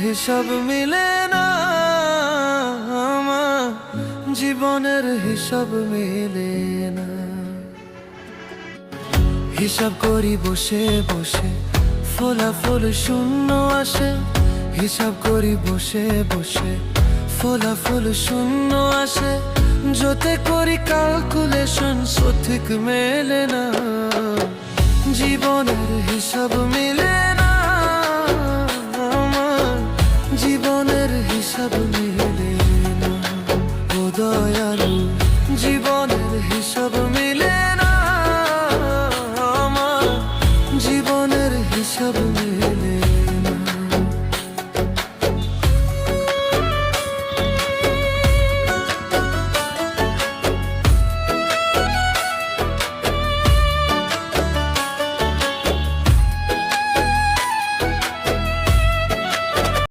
হিসাব মিলে না, আমার জীবনের হিসাব মিলে না। হিসাব করি বসে বসে, ফলাফল শূন্য আসে। হিসাব করি বসে বসে, ফলাফল শূন্য আসে। যতে করি ক্যালকুলেশন সঠিক মেলে না, জীবনের হিসাব মিলে